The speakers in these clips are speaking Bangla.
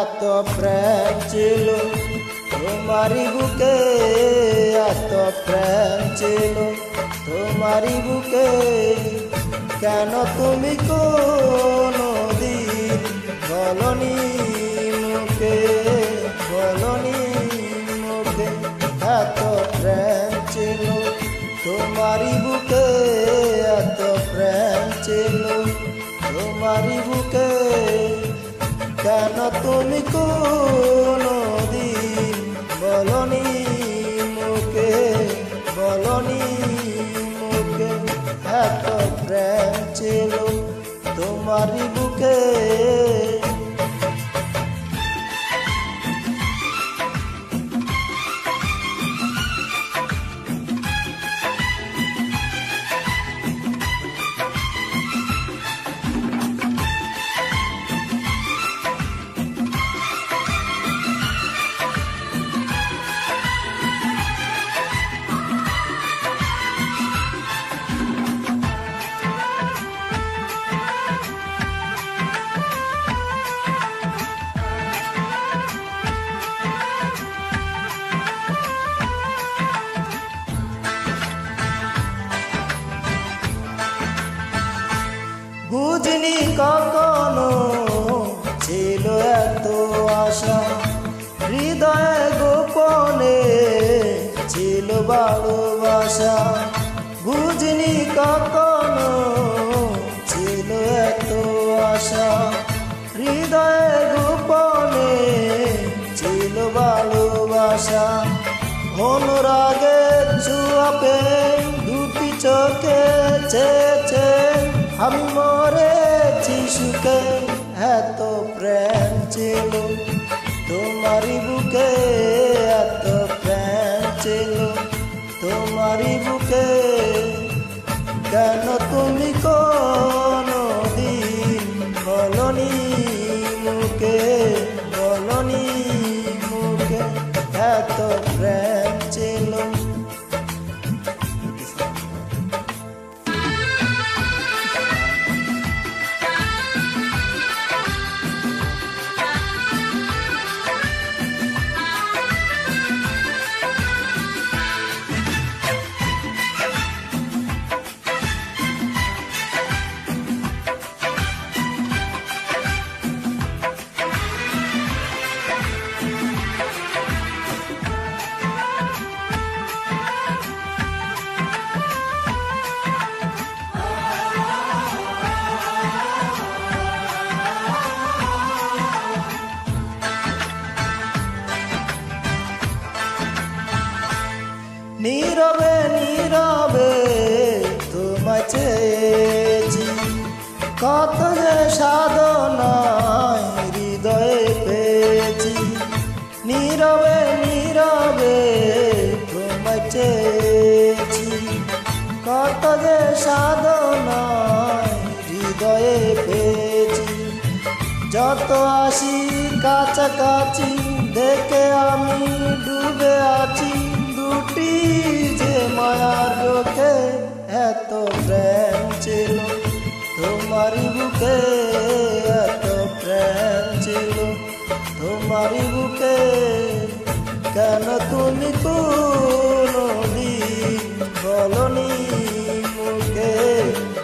এত প্রেম ছিল তোমারি বুকে, এত প্রেম ছিল তোমারি বুকে, কেন তুমি কোনদিন বলনি মুখে, বলনি মুখে। এত প্রেম ছিল তোমারি বুকে, এত প্রেম ছিল তোমারি বুকে, কেন তুমি কোনদিন বলনি মুখে, বলনি মুখে। এত প্রেম ছিল তোমারি বুকে। বুঝিনি কখনো ছিল এত আশা, হৃদয়ে গোপনে ছিল ভালোবাসা। বুঝিনি কখনো ছিল এত আশা, হৃদয়ে গোপনে ছিল ভালোবাসা। অনুরাগে ছুঁয়াবে দুটি চোখে চেয়েছে, আমি মরেছি সুখে। এত প্রেম ছিল তোমারি বুকে, এত প্রেম ছিল তোমারি বুকে, কেন তুমি কোনদিন বলনি মুখে, বলনি মুখে। এত প্রেম ছিল। নীরবে নীরবে তোমায় চেয়েছি, কত যে সাধনায় হৃদয়ে পেয়েছি। নীরবে নীরবে তোমায় চেয়েছি, কত যে সাধনায় হৃদয়ে পেয়েছি। যত আসি কাছাকাছি দেখে আমি ডুবে আছি, দুটি যে মায়ার চোখে। এত প্রেম ছিল তোমারি বুকে, এত প্রেম ছিল তোমারি বুকে, কেন তুমি কোনদিন বলনি মুখে,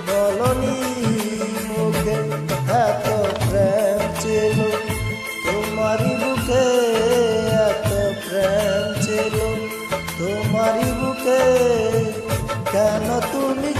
বলনি মুখে। এত প্রেম ছিল তোমারি বুকে, এত প্রেম ছিল তোমারি বুকে, কেন তুমি